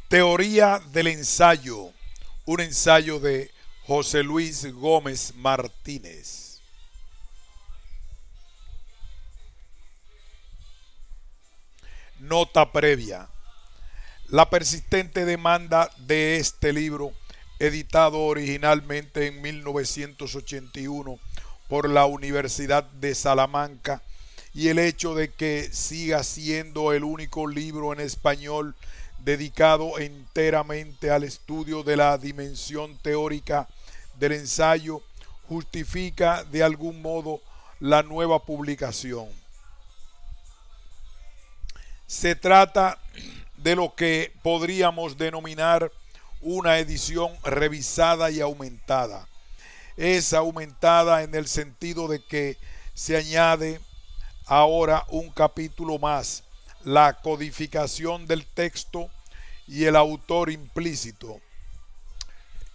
Teoría del ensayo, un ensayo de José Luis Gómez Martínez. Nota previa. La persistente demanda de este libro, editado originalmente en 1981 por la Universidad de Salamanca, y el hecho de que siga siendo el único libro en español dedicado enteramente al estudio de la dimensión teórica del ensayo, justifica de algún modo la nueva publicación. Se trata de lo que podríamos denominar una edición revisada y aumentada. Es aumentada en el sentido de que se añade ahora un capítulo más, la codificación del texto y el autor implícito,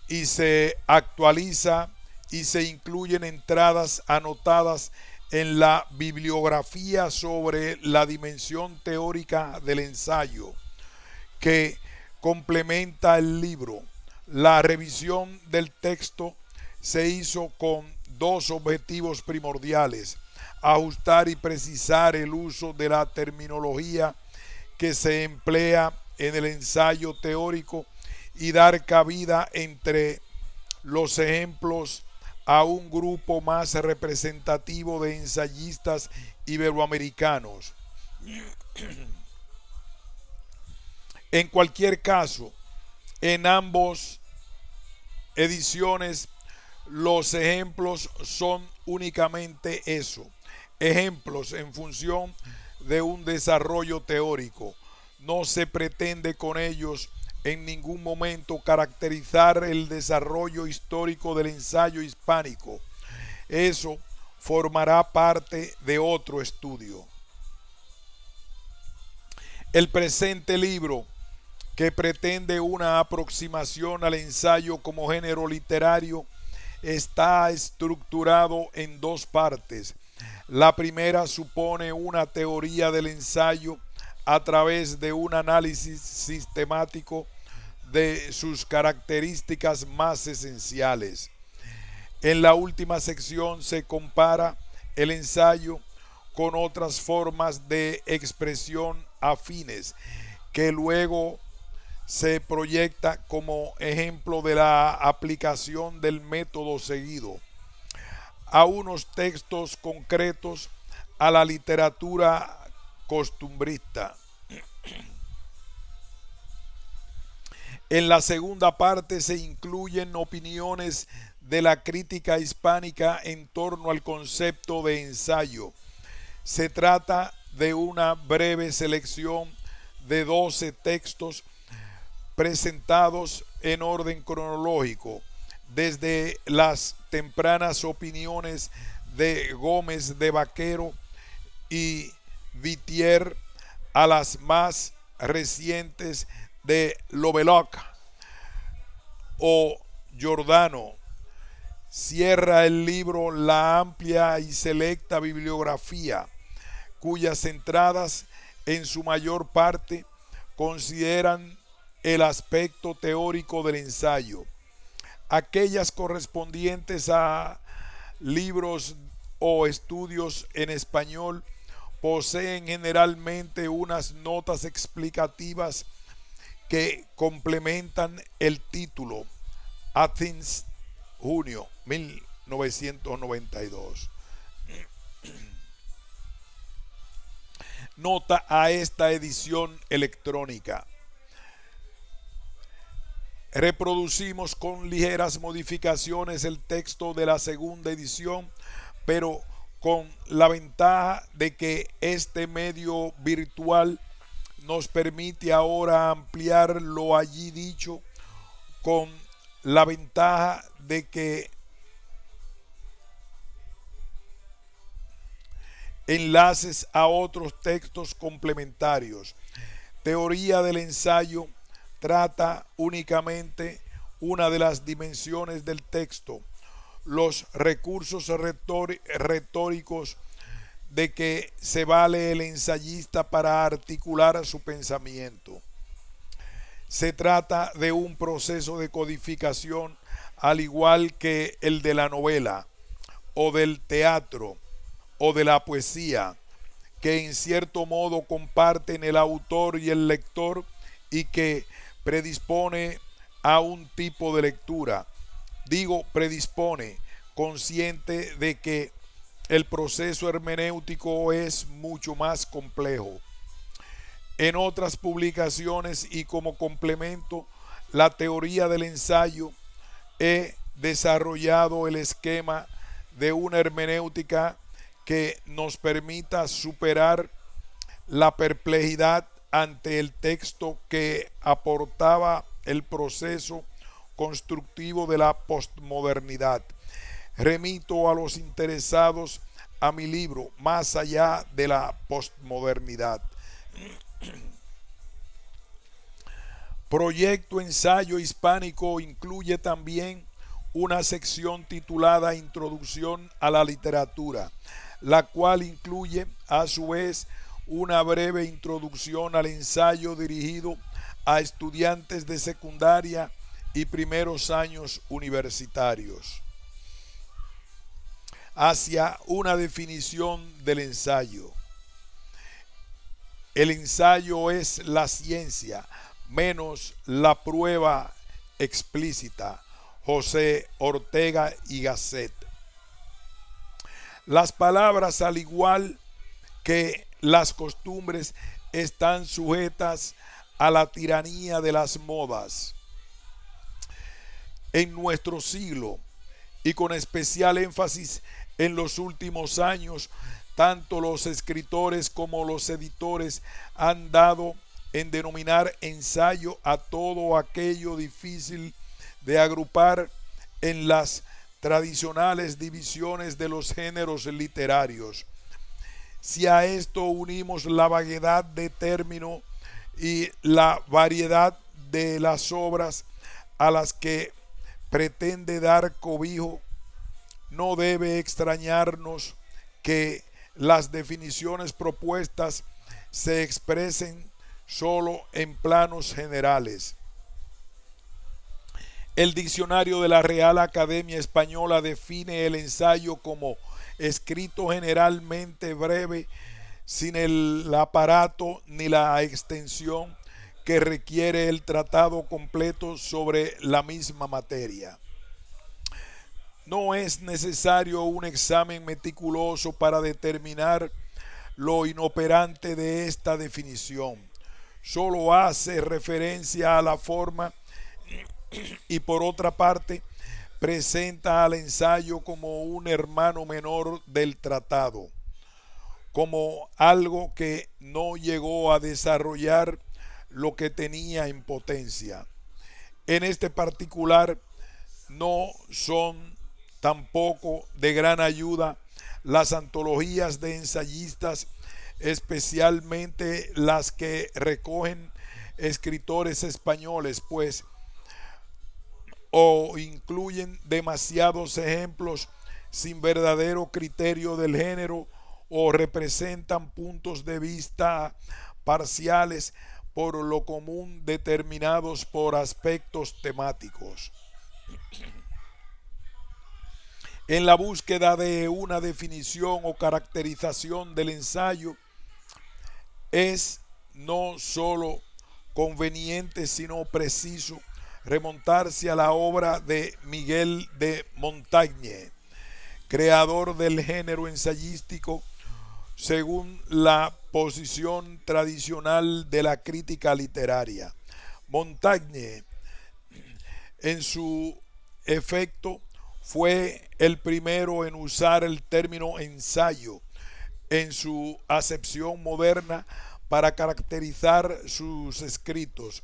y se actualiza y se incluyen entradas anotadas en la bibliografía sobre la dimensión teórica del ensayo, que complementa el libro. La revisión del texto se hizo con dos objetivos primordiales: ajustar y precisar el uso de la terminología que se emplea en el ensayo teórico y dar cabida entre los ejemplos a un grupo más representativo de ensayistas iberoamericanos. En cualquier caso, en ambos ediciones los ejemplos son únicamente eso, ejemplos en función de un desarrollo teórico. No se pretende con ellos en ningún momento caracterizar el desarrollo histórico del ensayo hispánico. Eso formará parte de otro estudio. El presente libro, que pretende una aproximación al ensayo como género literario, está estructurado en dos partes. La primera supone una teoría del ensayo a través de un análisis sistemático de sus características más esenciales. En la última sección se compara el ensayo con otras formas de expresión afines, que luego se proyecta como ejemplo de la aplicación del método seguido a unos textos concretos, a la literatura costumbrista. En la segunda parte se incluyen opiniones de la crítica hispánica en torno al concepto de ensayo. Se trata de una breve selección de 12 textos presentados en orden cronológico, desde las tempranas opiniones de Gómez de Vaquero y Vitier a las más recientes de Lovelock o Giordano. Cierra el libro la amplia y selecta bibliografía, cuyas entradas en su mayor parte consideran el aspecto teórico del ensayo. Aquellas correspondientes a libros o estudios en español poseen generalmente unas notas explicativas que complementan el título. Athens, junio 1992. Nota a esta edición electrónica. Reproducimos con ligeras modificaciones el texto de la segunda edición, pero con la ventaja de que este medio virtual nos permite ahora ampliar lo allí dicho, con la ventaja de que enlaces a otros textos complementarios. Teoría del ensayo trata únicamente una de las dimensiones del texto, los recursos retóricos de que se vale el ensayista para articular su pensamiento. Se trata de un proceso de codificación al igual que el de la novela o del teatro o de la poesía, que en cierto modo comparten el autor y el lector y que predispone a un tipo de lectura. Digo predispone, consciente de que el proceso hermenéutico es mucho más complejo. En otras publicaciones y como complemento, la teoría del ensayo, he desarrollado el esquema de una hermenéutica que nos permita superar la perplejidad ante el texto que aportaba el proceso constructivo de la postmodernidad. Remito a los interesados a mi libro Más allá de la postmodernidad. Proyecto Ensayo Hispánico incluye también una sección titulada Introducción a la Literatura, la cual incluye a su vez una breve introducción al ensayo dirigido a estudiantes de secundaria y primeros años universitarios. Hacia una definición del ensayo. El ensayo es la ciencia menos la prueba explícita. José Ortega y Gasset. Las palabras, al igual que las costumbres, están sujetas a la tiranía de las modas. En nuestro siglo, y con especial énfasis en los últimos años, tanto los escritores como los editores han dado en denominar ensayo a todo aquello difícil de agrupar en las tradicionales divisiones de los géneros literarios. Si a esto unimos la vaguedad de término y la variedad de las obras a las que pretende dar cobijo, no debe extrañarnos que las definiciones propuestas se expresen solo en planos generales. El diccionario de la Real Academia Española define el ensayo como escrito generalmente breve, sin el aparato ni la extensión que requiere el tratado completo sobre la misma materia. No es necesario un examen meticuloso para determinar lo inoperante de esta definición. Solo hace referencia a la forma y por otra parte presenta al ensayo como un hermano menor del tratado, como algo que no llegó a desarrollar lo que tenía en potencia. En este particular no son tampoco de gran ayuda las antologías de ensayistas, especialmente las que recogen escritores españoles, pues o incluyen demasiados ejemplos sin verdadero criterio del género o representan puntos de vista parciales por lo común determinados por aspectos temáticos. En la búsqueda de una definición o caracterización del ensayo es no solo conveniente sino preciso remontarse a la obra de Miguel de Montaigne, creador del género ensayístico según la posición tradicional de la crítica literaria. Montaigne, en su efecto, fue el primero en usar el término ensayo en su acepción moderna para caracterizar sus escritos,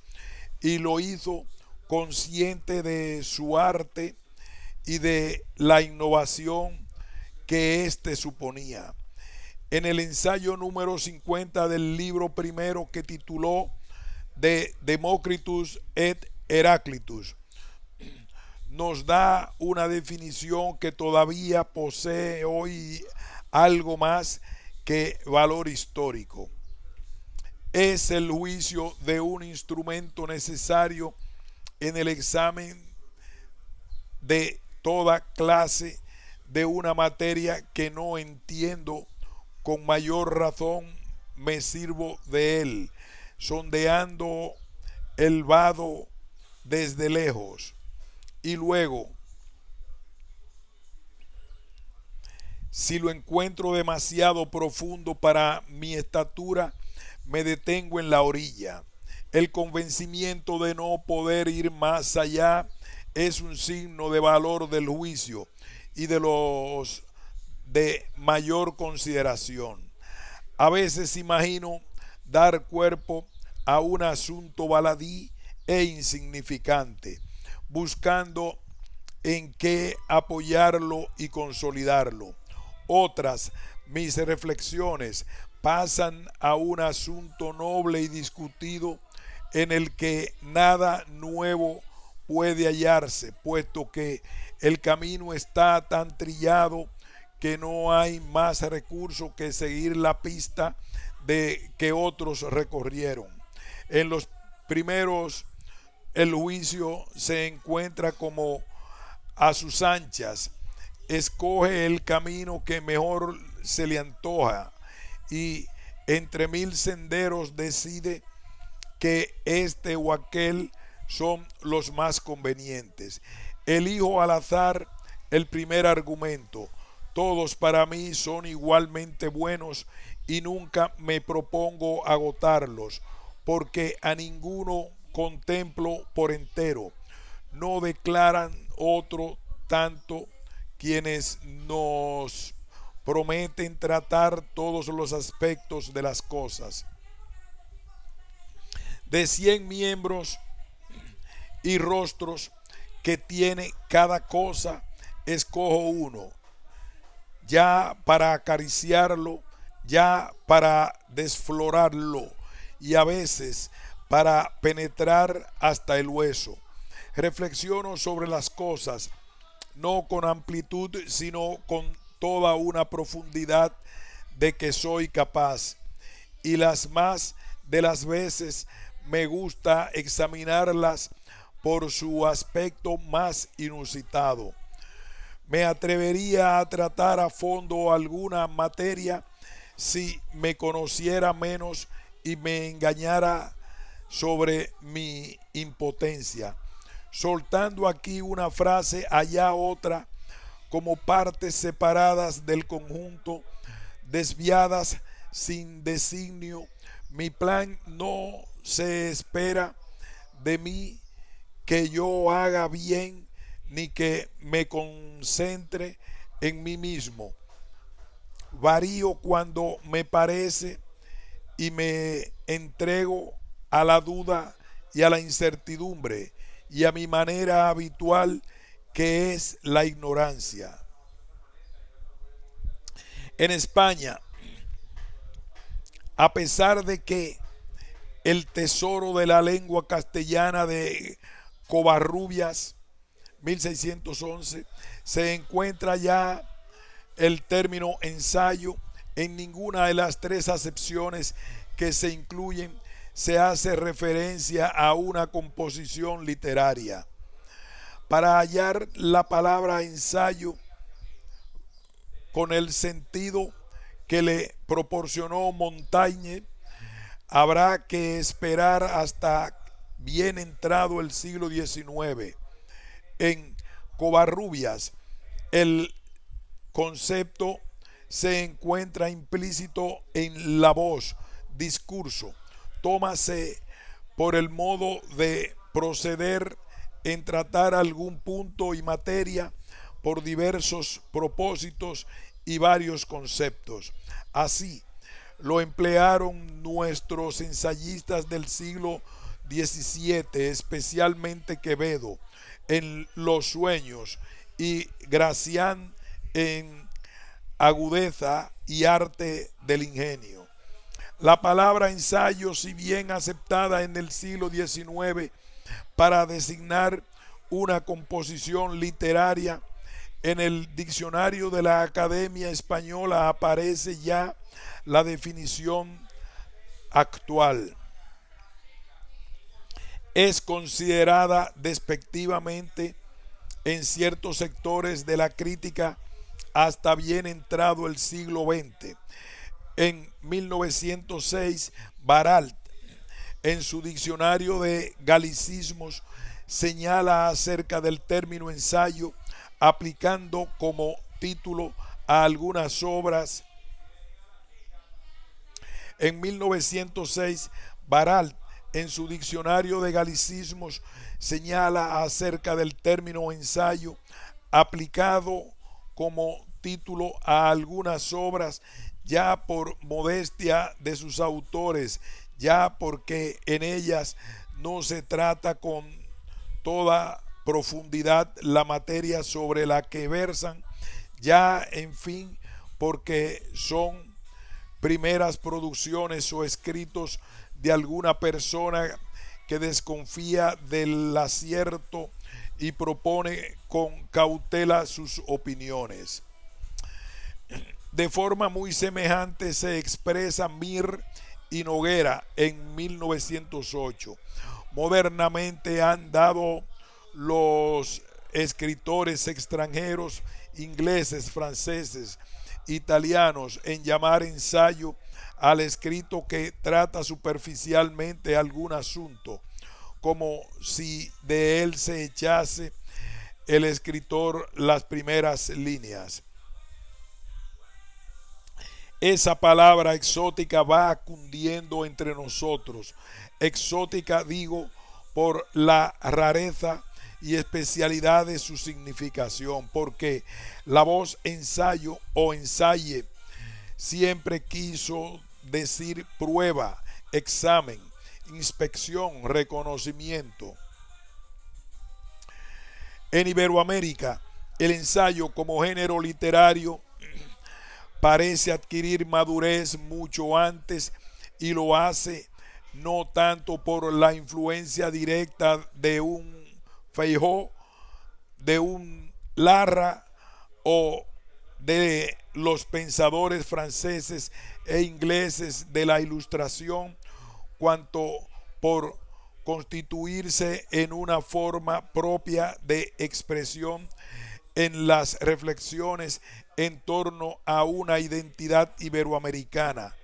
y lo hizo consciente de su arte y de la innovación que éste suponía. En el ensayo número 50 del libro primero, que tituló De Democritus et Heraclitus, nos da una definición que todavía posee hoy algo más que valor histórico. es el juicio de un instrumento necesario en el examen de toda clase de una materia que no entiendo. Con mayor razón me sirvo de él, sondeando el vado desde lejos. Y luego, si lo encuentro demasiado profundo para mi estatura, me detengo en la orilla. El convencimiento de no poder ir más allá es un signo de valor del juicio y de los de mayor consideración. A veces imagino dar cuerpo a un asunto baladí e insignificante, buscando en qué apoyarlo y consolidarlo. Otras, mis reflexiones pasan a un asunto noble y discutido en el que nada nuevo puede hallarse, puesto que el camino está tan trillado que no hay más recurso que seguir la pista de que otros recorrieron. En los primeros, el juicio se encuentra como a sus anchas, escoge el camino que mejor se le antoja y entre mil senderos decide que este o aquel son los más convenientes. Elijo al azar el primer argumento. Todos para mí son igualmente buenos y nunca me propongo agotarlos, porque a ninguno contemplo por entero. No declaran otro tanto quienes nos prometen tratar todos los aspectos de las cosas. De 100 miembros y rostros que tiene cada cosa, escojo uno, ya para acariciarlo, ya para desflorarlo y a veces para penetrar hasta el hueso. Reflexiono sobre las cosas, no con amplitud, sino con toda una profundidad de que soy capaz. Y las más de las veces me gusta examinarlas por su aspecto más inusitado. Me atrevería a tratar a fondo alguna materia si me conociera menos y me engañara sobre mi impotencia, soltando aquí una frase, allá otra, como partes separadas del conjunto, desviadas sin designio. Mi plan no se espera de mí que yo haga bien, ni que me concentre en mí mismo. Varío cuando me parece y me entrego a la duda y a la incertidumbre y a mi manera habitual, que es la ignorancia. En España, a pesar de que el tesoro de la lengua castellana de Covarrubias 1611 se encuentra ya el término ensayo, en ninguna de las tres acepciones que se incluyen se hace referencia a una composición literaria. Para hallar la palabra ensayo con el sentido que le proporcionó Montaigne, habrá que esperar hasta bien entrado el siglo XIX. En Covarrubias, el concepto se encuentra implícito en la voz, discurso. Tómase por el modo de proceder en tratar algún punto y materia por diversos propósitos y varios conceptos. Así lo emplearon nuestros ensayistas del siglo XVII, especialmente Quevedo en Los Sueños y Gracián en Agudeza y Arte del Ingenio. La palabra ensayo, si bien aceptada en el siglo XIX para designar una composición literaria, en el diccionario de la Academia Española aparece ya la definición actual. Es considerada despectivamente en ciertos sectores de la crítica hasta bien entrado el siglo XX. En 1906, Baralt, en su diccionario de galicismos, señala acerca del término ensayo, aplicando como título a algunas obras. En 1906, Baralt, en su diccionario de galicismos, señala acerca del término ensayo, aplicado como título a algunas obras, ya por modestia de sus autores, ya porque en ellas no se trata con toda profundidad la materia sobre la que versan, ya en fin, porque son primeras producciones o escritos de alguna persona que desconfía del acierto y propone con cautela sus opiniones. De forma muy semejante se expresa Mir y Noguera en 1908. Modernamente han dado los escritores extranjeros, ingleses, franceses, italianos, en llamar ensayo al escrito que trata superficialmente algún asunto, como si de él se echase el escritor las primeras líneas. Esa palabra exótica va cundiendo entre nosotros. Exótica digo por la rareza y especialidad de su significación, porque la voz ensayo o ensaye siempre quiso decir prueba, examen, inspección, reconocimiento. En Iberoamérica, el ensayo como género literario parece adquirir madurez mucho antes y lo hace no tanto por la influencia directa de un Feijó, de un Larra o de los pensadores franceses e ingleses de la Ilustración, cuanto por constituirse en una forma propia de expresión en las reflexiones en torno a una identidad iberoamericana.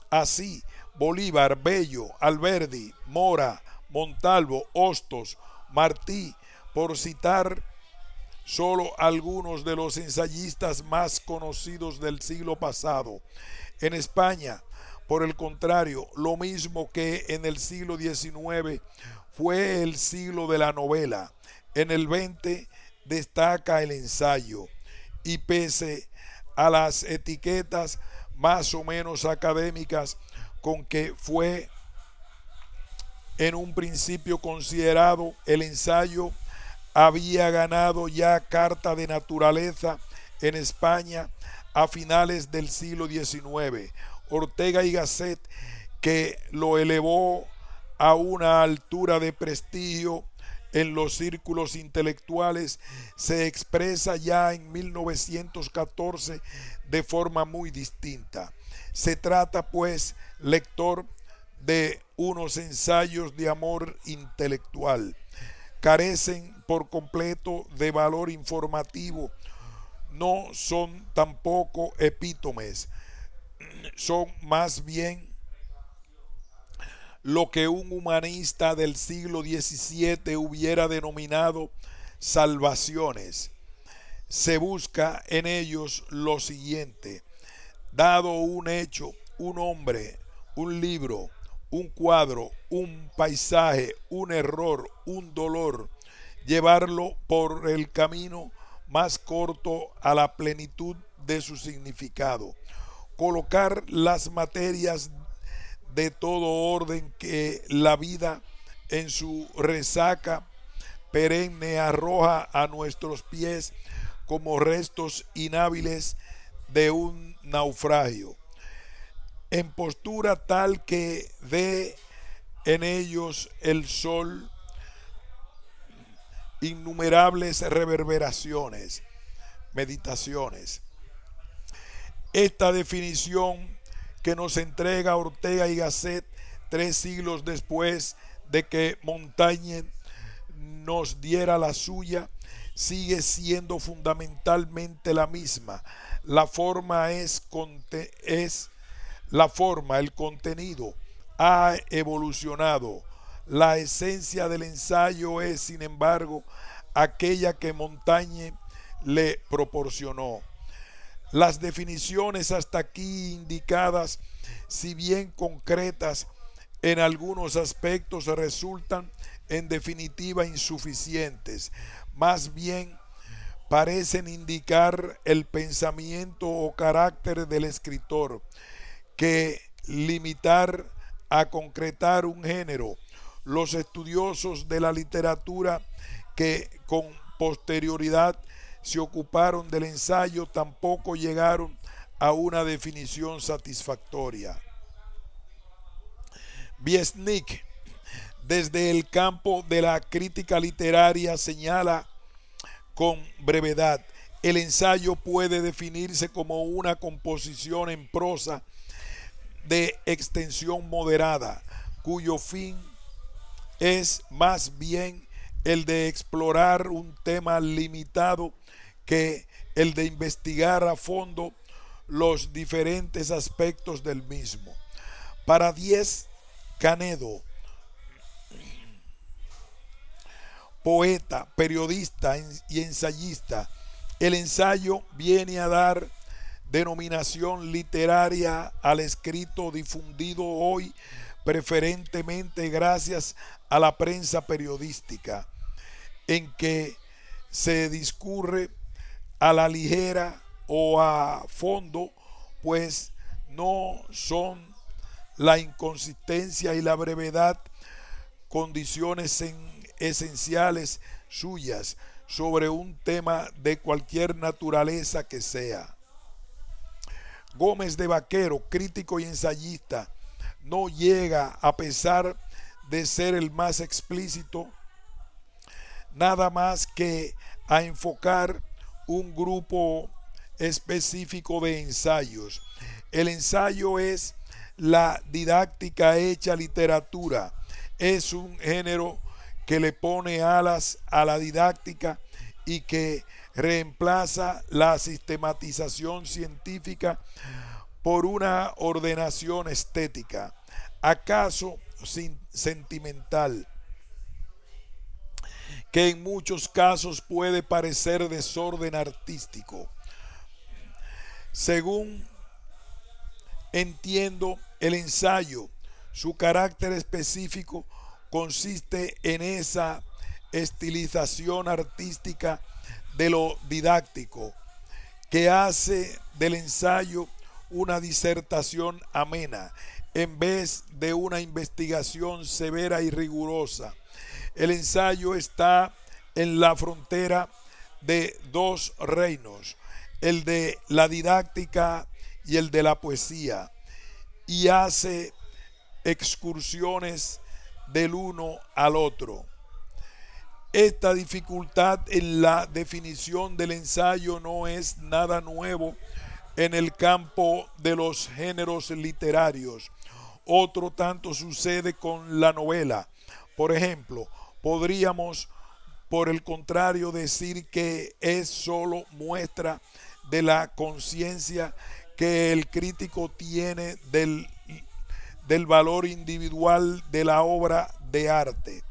Así, Bolívar, Bello, Alberdi, Mora, Montalvo, Hostos, Martí, por citar solo algunos de los ensayistas más conocidos del siglo pasado. En España, por el contrario, lo mismo que en el siglo XIX, fue el siglo de la novela. En el XX destaca el ensayo, y pese a las etiquetas más o menos académicas con que fue en un principio considerado, el ensayo había ganado ya carta de naturaleza en España a finales del siglo XIX. Ortega y Gasset, que lo elevó a una altura de prestigio en los círculos intelectuales, se expresa ya en 1914 de forma muy distinta. Se trata, pues, lector, de unos ensayos de amor intelectual. Carecen por completo de valor informativo, no son tampoco epítomes, son más bien lo que un humanista del siglo XVII hubiera denominado salvaciones. Se busca en ellos lo siguiente: dado un hecho, un hombre, un libro, un cuadro, un paisaje, un error, un dolor, llevarlo por el camino más corto a la plenitud de su significado, colocar las materias de todo orden que la vida en su resaca perenne arroja a nuestros pies como restos inhábiles de un naufragio, en postura tal que dé en ellos el sol innumerables reverberaciones, meditaciones. Esta definición que nos entrega Ortega y Gasset 3 siglos después de que Montaigne nos diera la suya, sigue siendo fundamentalmente la misma. La forma el contenido ha evolucionado. La esencia del ensayo es, sin embargo, aquella que Montaigne le proporcionó. Las definiciones hasta aquí indicadas, si bien concretas en algunos aspectos, resultan en definitiva insuficientes. Más bien parecen indicar el pensamiento o carácter del escritor, que limitar a concretar un género. Los estudiosos de la literatura que con posterioridad se ocuparon del ensayo tampoco llegaron a una definición satisfactoria. Wiesnik, desde el campo de la crítica literaria, señala con brevedad: el ensayo puede definirse como una composición en prosa de extensión moderada, cuyo fin es más bien el de explorar un tema limitado que el de investigar a fondo los diferentes aspectos del mismo. Para Díez Canedo, poeta, periodista y ensayista, el ensayo viene a dar denominación literaria al escrito difundido hoy preferentemente gracias a la prensa periodística, en que se discurre a la ligera o a fondo, pues no son la inconsistencia y la brevedad condiciones esenciales suyas sobre un tema de cualquier naturaleza que sea. Gómez de Vaquero, crítico y ensayista, no llega, a pesar de ser el más explícito, nada más que a enfocar un grupo específico de ensayos. El ensayo es la didáctica hecha literatura. Es un género que le pone alas a la didáctica y que reemplaza la sistematización científica por una ordenación estética, acaso sentimental, que en muchos casos puede parecer desorden artístico. Según entiendo, el ensayo, su carácter específico, consiste en esa estilización artística de lo didáctico, que hace del ensayo una disertación amena en vez de una investigación severa y rigurosa. El ensayo está en la frontera de dos reinos, el de la didáctica y el de la poesía, y hace excursiones del uno al otro. Esta dificultad en la definición del ensayo no es nada nuevo en el campo de los géneros literarios. Otro tanto sucede con la novela. Por ejemplo, podríamos, por el contrario, decir que es solo muestra de la conciencia que el crítico tiene del valor individual de la obra de arte.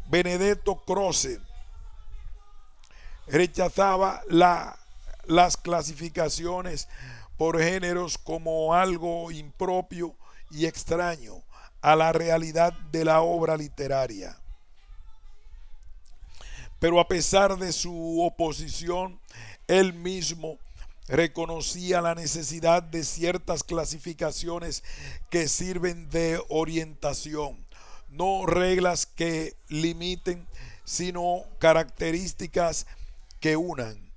Benedetto Croce rechazaba las clasificaciones por géneros como algo impropio y extraño a la realidad de la obra literaria. Pero a pesar de su oposición, él mismo reconocía la necesidad de ciertas clasificaciones que sirven de orientación, no reglas que limiten, sino características que unan.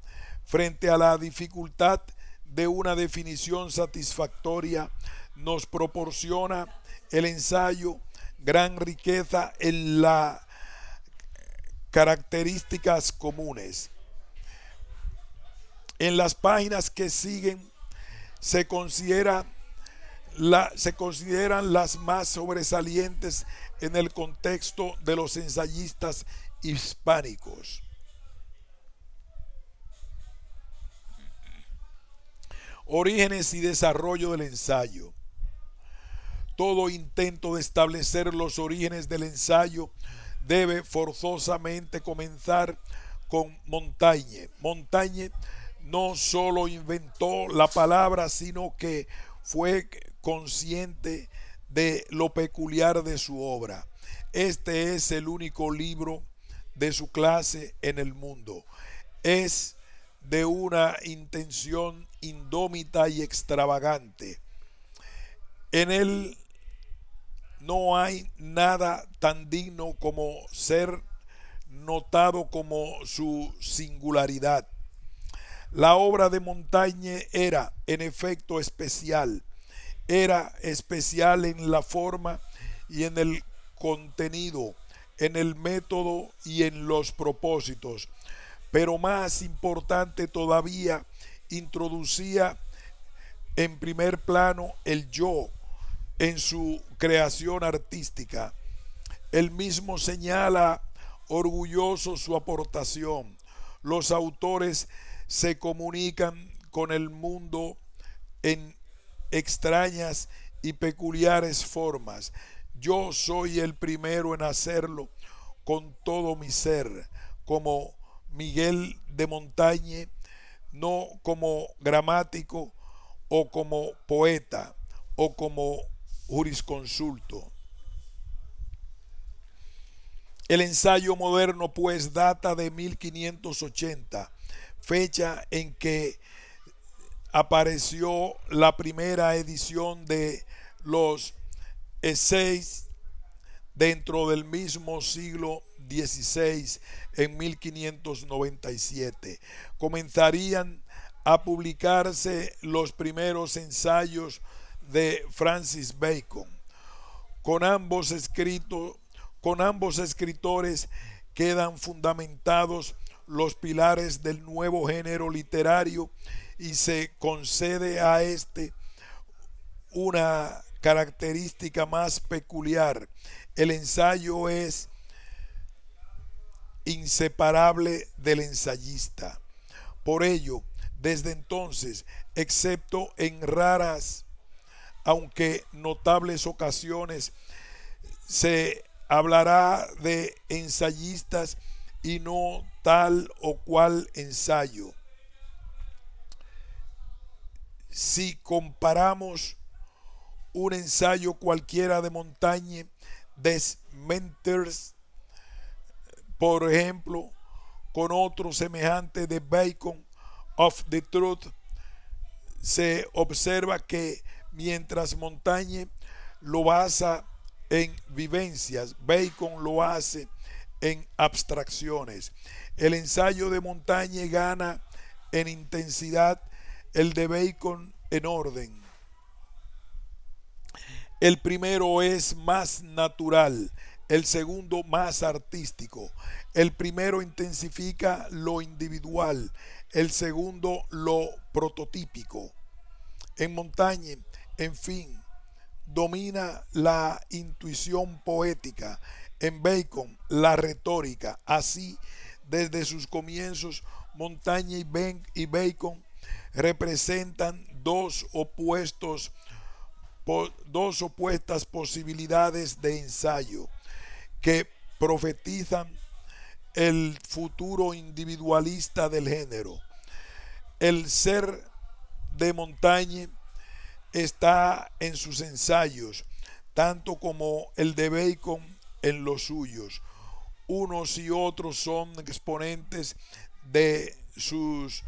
Frente a la dificultad de una definición satisfactoria, nos proporciona el ensayo gran riqueza en las características comunes. En las páginas que siguen se considera se consideran las más sobresalientes en el contexto de los ensayistas hispánicos. Orígenes y desarrollo del ensayo. Todo intento de establecer los orígenes del ensayo debe forzosamente comenzar con Montaigne. Montaigne no solo inventó la palabra, sino que fue consciente de lo peculiar de su obra. Este es el único libro de su clase en el mundo. Es de una intención indómita y extravagante. En él no hay nada tan digno como ser notado como su singularidad. La obra de Montaigne era, en efecto, especial. Era especial en la forma y en el contenido, en el método y en los propósitos. Pero más importante todavía, introducía en primer plano el yo en su creación artística. Él mismo señala orgulloso su aportación. Los autores se comunican con el mundo en extrañas y peculiares formas. Yo soy el primero en hacerlo con todo mi ser, como Miguel de Montaigne, no como gramático o como poeta o como jurisconsulto. El ensayo moderno pues data de 1580, fecha en que apareció la primera edición de los essays dentro del mismo siglo XVI, en 1597. Comenzarían a publicarse los primeros ensayos de Francis Bacon. Con ambos escritores quedan fundamentados los pilares del nuevo género literario y se concede a este una característica más peculiar. El ensayo es inseparable del ensayista. Por ello, desde entonces, excepto en raras, aunque notables ocasiones, se hablará de ensayistas y no tal o cual ensayo. Si comparamos un ensayo cualquiera de Montaigne, Des Menters, por ejemplo, con otro semejante de Bacon, Of the Truth, se observa que mientras Montaigne lo basa en vivencias, Bacon lo hace en abstracciones. El ensayo de Montaigne gana en intensidad, el de Bacon en orden. El primero es más natural, el segundo más artístico. El primero intensifica lo individual, el segundo lo prototípico. En Montaigne, en fin, domina la intuición poética. En Bacon, la retórica. Así, desde sus comienzos, Montaigne y Bacon representan dos opuestas posibilidades de ensayo que profetizan el futuro individualista del género. El ser de Montaigne está en sus ensayos, tanto como el de Bacon en los suyos. Unos y otros son exponentes de sus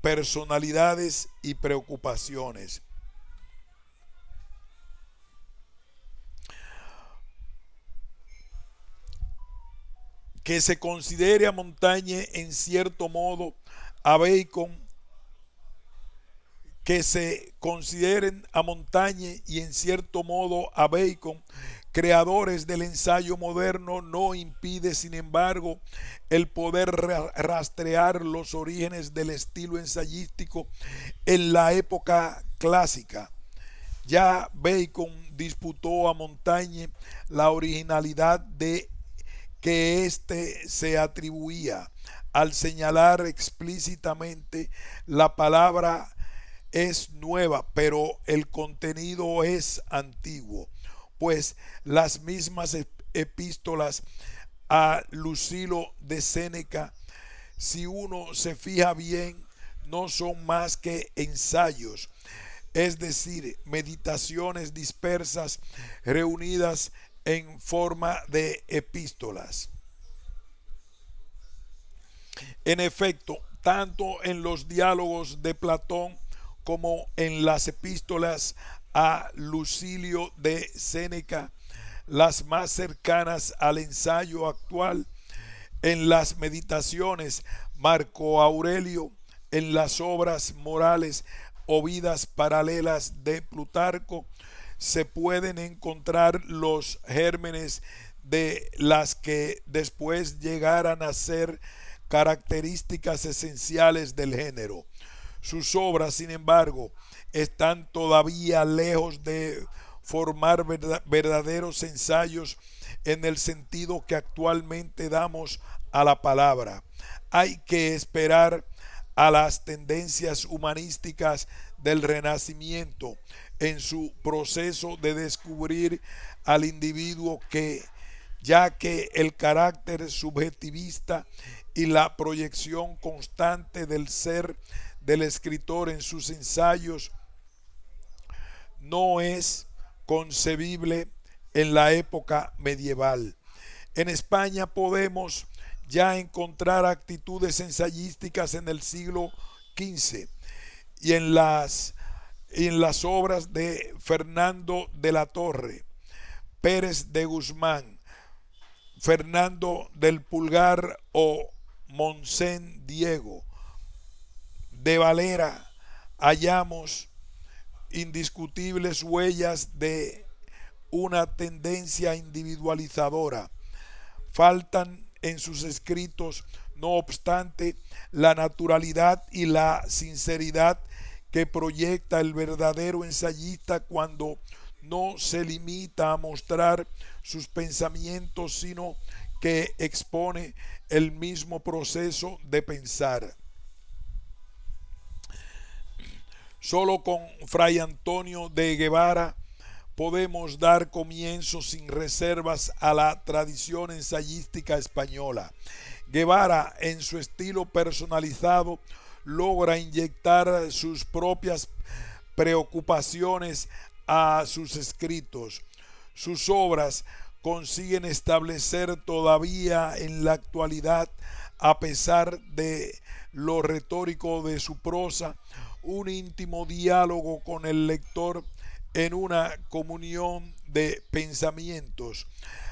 personalidades y preocupaciones. Que se considere a Montaigne en cierto modo, a Bacon, que se consideren a Montaigne y en cierto modo a Bacon creadores del ensayo moderno, no impide, sin embargo, el poder rastrear los orígenes del estilo ensayístico en la época clásica. Ya Bacon disputó a Montaigne la originalidad de que éste se atribuía al señalar explícitamente la palabra es nueva, pero el contenido es antiguo, pues las mismas epístolas a Lucilo de Séneca, si uno se fija bien, no son más que ensayos, es decir, meditaciones dispersas reunidas en forma de epístolas. En efecto, tanto en los diálogos de Platón como en las epístolas a Lucilio de Séneca, las más cercanas al ensayo actual, en las meditaciones Marco Aurelio, en las obras morales o vidas paralelas de Plutarco, se pueden encontrar los gérmenes de las que después llegaran a ser características esenciales del género. Sus obras, sin embargo, están todavía lejos de formar verdaderos ensayos en el sentido que actualmente damos a la palabra. Hay que esperar a las tendencias humanísticas del Renacimiento en su proceso de descubrir al individuo ya que el carácter subjetivista y la proyección constante del ser del escritor en sus ensayos no es concebible en la época medieval. En España podemos ya encontrar actitudes ensayísticas en el siglo XV y en las obras de Fernando de la Torre, Pérez de Guzmán, Fernando del Pulgar o Monsen Diego. De Valera hallamos indiscutibles huellas de una tendencia individualizadora. Faltan en sus escritos, no obstante, la naturalidad y la sinceridad que proyecta el verdadero ensayista cuando no se limita a mostrar sus pensamientos, sino que expone el mismo proceso de pensar. Solo con Fray Antonio de Guevara podemos dar comienzo sin reservas a la tradición ensayística española. Guevara, en su estilo personalizado, logra inyectar sus propias preocupaciones a sus escritos. Sus obras consiguen establecer todavía en la actualidad, a pesar de lo retórico de su prosa, un íntimo diálogo con el lector en una comunión de pensamientos.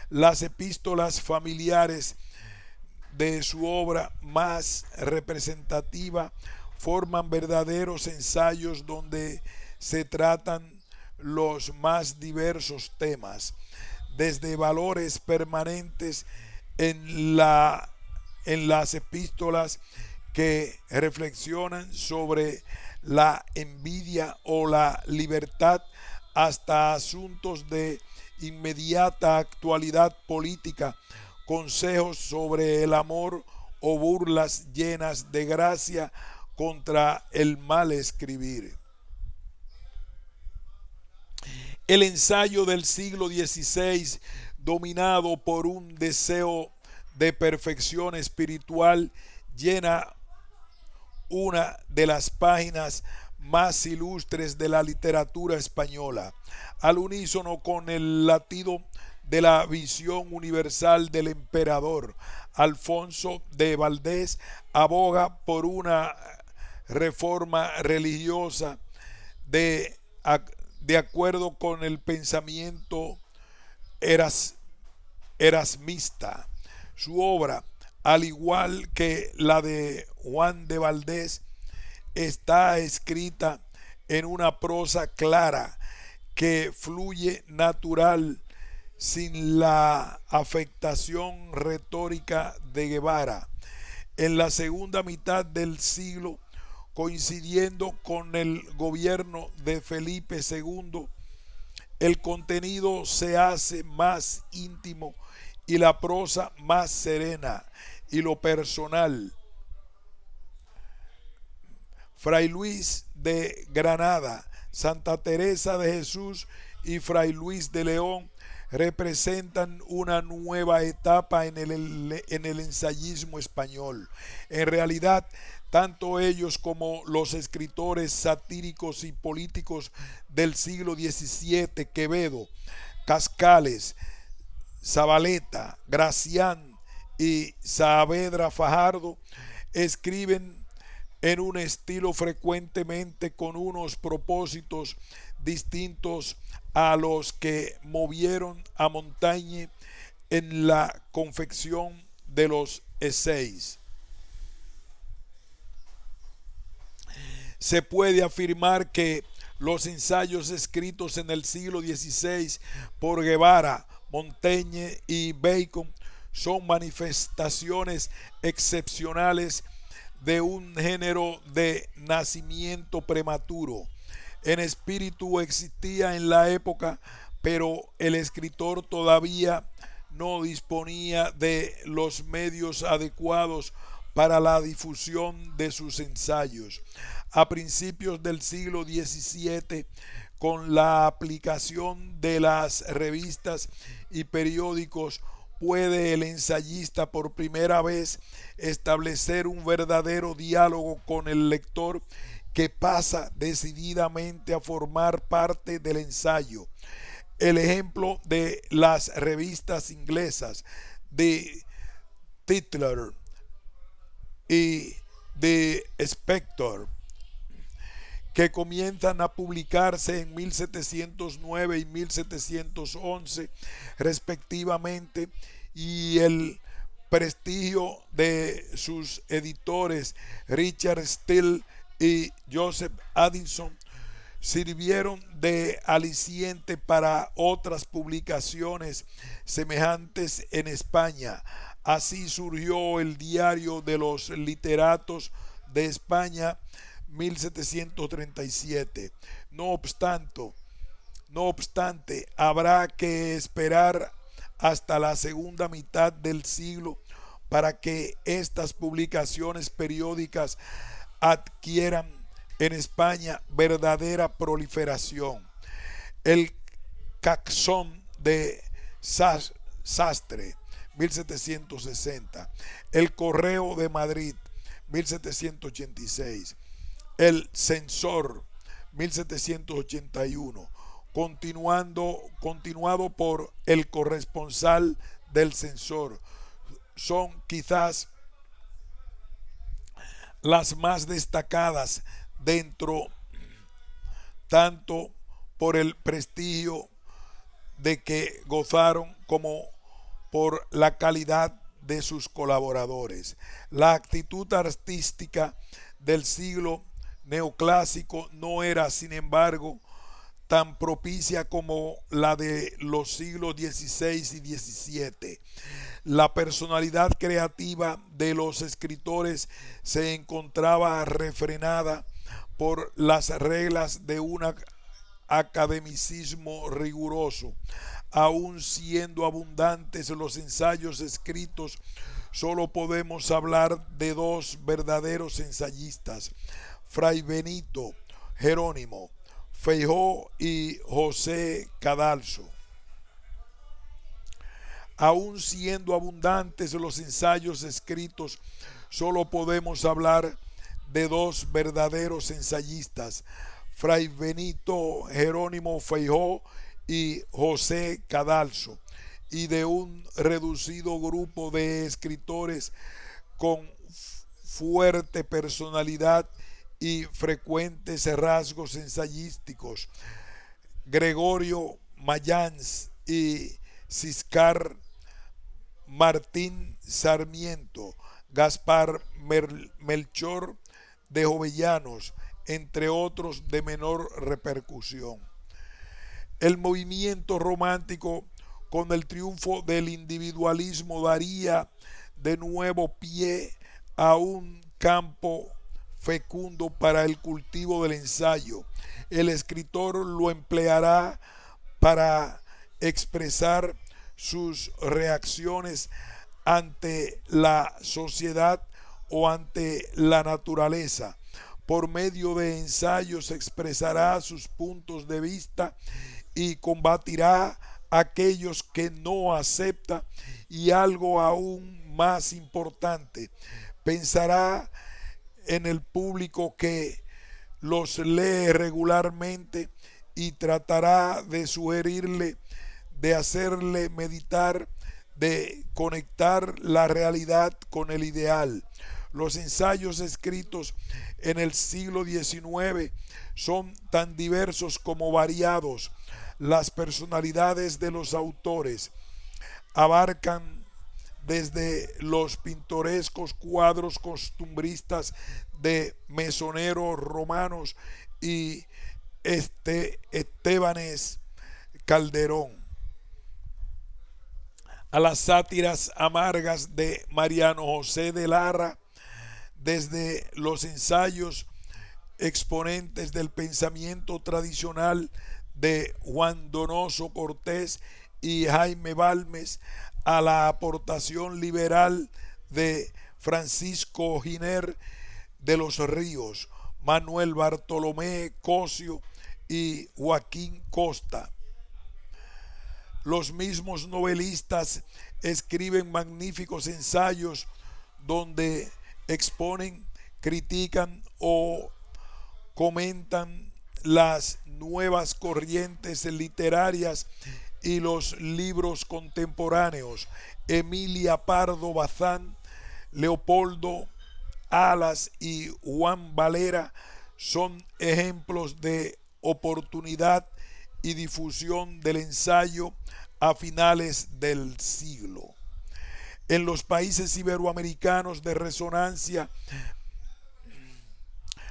Las epístolas familiares de su obra más representativa forman verdaderos ensayos donde se tratan los más diversos temas, desde valores permanentes en las epístolas que reflexionan sobre la envidia o la libertad, hasta asuntos de inmediata actualidad política, consejos sobre el amor o burlas llenas de gracia contra el mal escribir. El ensayo del siglo XVI, dominado por un deseo de perfección espiritual, llena una de las páginas más ilustres de la literatura española. Al unísono con el latido de la visión universal del emperador, Alfonso de Valdés aboga por una reforma religiosa de acuerdo con el pensamiento erasmista. Su obra, al igual que la de Juan de Valdés, está escrita en una prosa clara que fluye natural, sin la afectación retórica de Guevara. En la segunda mitad del siglo, coincidiendo con el gobierno de Felipe II, el contenido se hace más íntimo y la prosa más serena, y lo personal. Fray Luis de Granada, Santa Teresa de Jesús y Fray Luis de León representan una nueva etapa en el ensayismo español. En realidad, tanto ellos como los escritores satíricos y políticos del siglo XVII, Quevedo, Cascales, Zabaleta, Gracián y Saavedra Fajardo, escriben en un estilo frecuentemente con unos propósitos distintos a los que movieron a Montaigne en la confección de los essays. Se puede afirmar que los ensayos escritos en el siglo XVI por Guevara, Montaigne y Bacon son manifestaciones excepcionales de un género de nacimiento prematuro. En espíritu existía en la época, pero el escritor todavía no disponía de los medios adecuados para la difusión de sus ensayos. A principios del siglo XVII, con la aplicación de las revistas y periódicos, puede el ensayista por primera vez establecer un verdadero diálogo con el lector que pasa decididamente a formar parte del ensayo. El ejemplo de las revistas inglesas de Titler y de Spector, que comienzan a publicarse en 1709 y 1711 respectivamente, y el prestigio de sus editores Richard Steele y Joseph Addison sirvieron de aliciente para otras publicaciones semejantes en España. Así surgió el Diario de los Literatos de España, 1737. No obstante, habrá que esperar hasta la segunda mitad del siglo para que estas publicaciones periódicas adquieran en España verdadera proliferación. El Caxón de Sastre, 1760. El Correo de Madrid, 1786. El Censor, 1781, continuado por El Corresponsal del Censor, son quizás las más destacadas dentro, tanto por el prestigio de que gozaron como por la calidad de sus colaboradores. La actitud artística del siglo neoclásico no era, sin embargo, tan propicia como la de los siglos XVI y XVII. La personalidad creativa de los escritores se encontraba refrenada por las reglas de un academicismo riguroso. Aun siendo abundantes los ensayos escritos, solo podemos hablar de dos verdaderos ensayistas: Fray Benito Jerónimo Feijoo y José Cadalso. Aun siendo abundantes los ensayos escritos, solo podemos hablar de dos verdaderos ensayistas: Fray Benito Jerónimo Feijoo y José Cadalso, y de un reducido grupo de escritores con fuerte personalidad y frecuentes rasgos ensayísticos: Gregorio Mayans y Ciscar Martín Sarmiento, Gaspar Melchor de Jovellanos, entre otros de menor repercusión. El movimiento romántico, con el triunfo del individualismo, daría de nuevo pie a un campo fecundo para el cultivo del ensayo. El escritor lo empleará para expresar sus reacciones ante la sociedad o ante la naturaleza. Por medio de ensayos expresará sus puntos de vista y combatirá a aquellos que no acepta, y algo aún más importante, pensará en el público que los lee regularmente y tratará de sugerirle, de hacerle meditar, de conectar la realidad con el ideal. Los ensayos escritos en el siglo XIX son tan diversos como variados. Las personalidades de los autores abarcan desde los pintorescos cuadros costumbristas de mesoneros romanos y Estebanes Calderón, a las sátiras amargas de Mariano José de Lara, desde los ensayos exponentes del pensamiento tradicional de Juan Donoso Cortés y Jaime Balmes, a la aportación liberal de Francisco Giner de los Ríos, Manuel Bartolomé Cosio y Joaquín Costa. Los mismos novelistas escriben magníficos ensayos donde exponen, critican o comentan las nuevas corrientes literarias y los libros contemporáneos. Emilia Pardo Bazán, Leopoldo Alas y Juan Valera son ejemplos de oportunidad y difusión del ensayo a finales del siglo. En los países iberoamericanos de resonancia,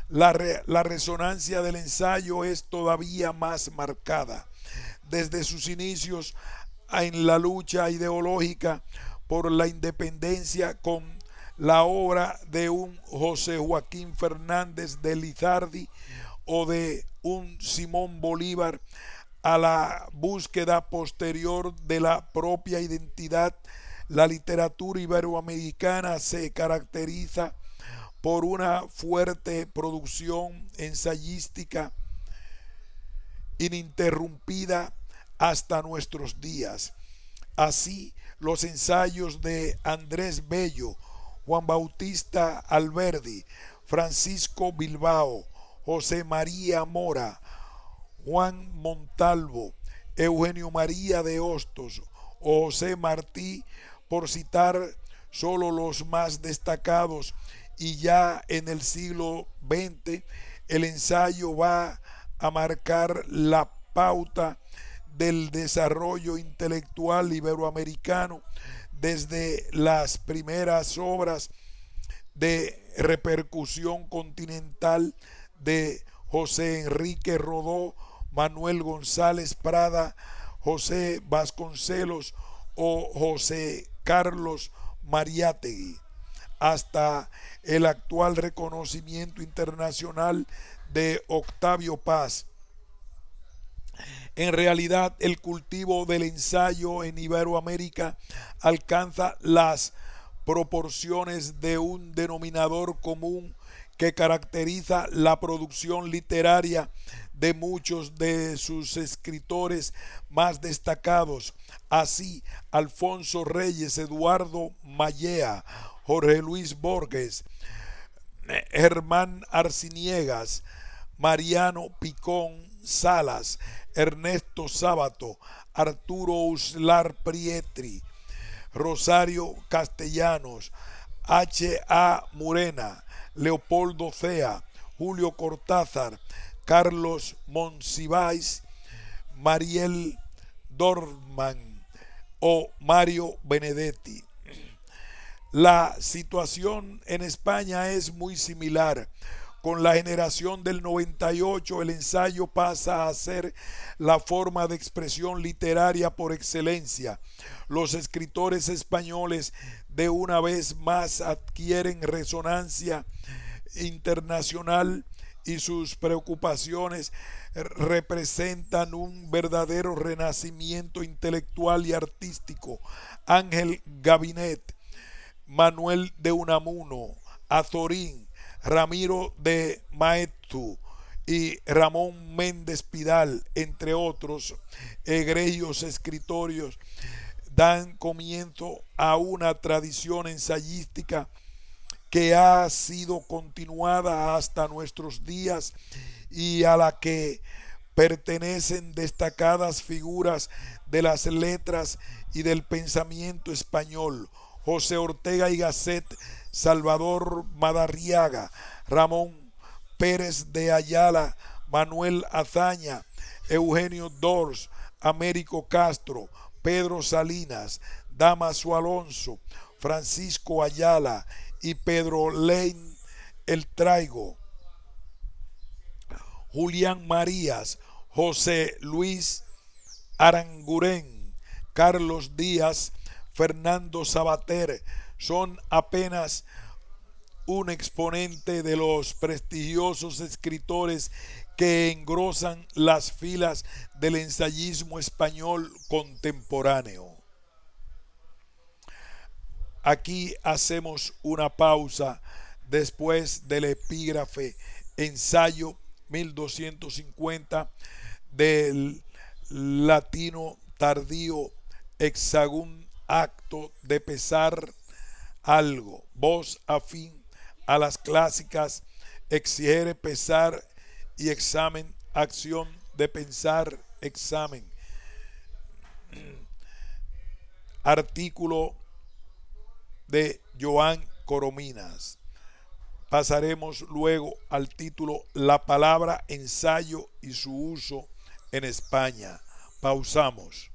la resonancia del ensayo es todavía más marcada. Desde sus inicios en la lucha ideológica por la independencia, con la obra de un José Joaquín Fernández de Lizardi o de un Simón Bolívar, a la búsqueda posterior de la propia identidad, la literatura iberoamericana se caracteriza por una fuerte producción ensayística ininterrumpida hasta nuestros días. Así, los ensayos de Andrés Bello, Juan Bautista Alberdi, Francisco Bilbao, José María Mora, Juan Montalvo, Eugenio María de Hostos o José Martí, por citar solo los más destacados. Y ya en el siglo XX el ensayo va a marcar la pauta del desarrollo intelectual iberoamericano desde las primeras obras de repercusión continental de José Enrique Rodó, Manuel González Prada, José Vasconcelos o José Carlos Mariátegui, hasta el actual reconocimiento internacional de Octavio Paz. En realidad, el cultivo del ensayo en Iberoamérica alcanza las proporciones de un denominador común que caracteriza la producción literaria de muchos de sus escritores más destacados. Así, Alfonso Reyes, Eduardo Mallea, Jorge Luis Borges, Germán Arciniegas, Mariano Picón Salas, Ernesto Sábato, Arturo Uslar Prietri, Rosario Castellanos, H.A. Murena, Leopoldo Cea, Julio Cortázar, Carlos Monsiváis, Mariel Dorman o Mario Benedetti. La situación en España es muy similar. Con la generación del 98, el ensayo pasa a ser la forma de expresión literaria por excelencia. Los escritores españoles de una vez más adquieren resonancia internacional y sus preocupaciones representan un verdadero renacimiento intelectual y artístico. Ángel Gabinet, Manuel de Unamuno, Azorín, Ramiro de Maeztu y Ramón Méndez Pidal, entre otros egregios escritorios, dan comienzo a una tradición ensayística que ha sido continuada hasta nuestros días y a la que pertenecen destacadas figuras de las letras y del pensamiento español: José Ortega y Gasset, Salvador Madariaga, Ramón Pérez de Ayala, Manuel Azaña, Eugenio Dors, Américo Castro, Pedro Salinas, Damaso Alonso, Francisco Ayala y Pedro Lein el Traigo, Julián Marías, José Luis Aranguren, Carlos Díaz, Fernando Sabater son apenas un exponente de los prestigiosos escritores que engrosan las filas del ensayismo español contemporáneo. Aquí hacemos una pausa después del epígrafe ensayo 1250 del latino tardío hexagún acto de pesar algo, voz afín a las clásicas, exigere pesar y examen, acción de pensar, examen. Artículo de Joan Corominas. Pasaremos luego al título La palabra ensayo y su uso en España. Pausamos.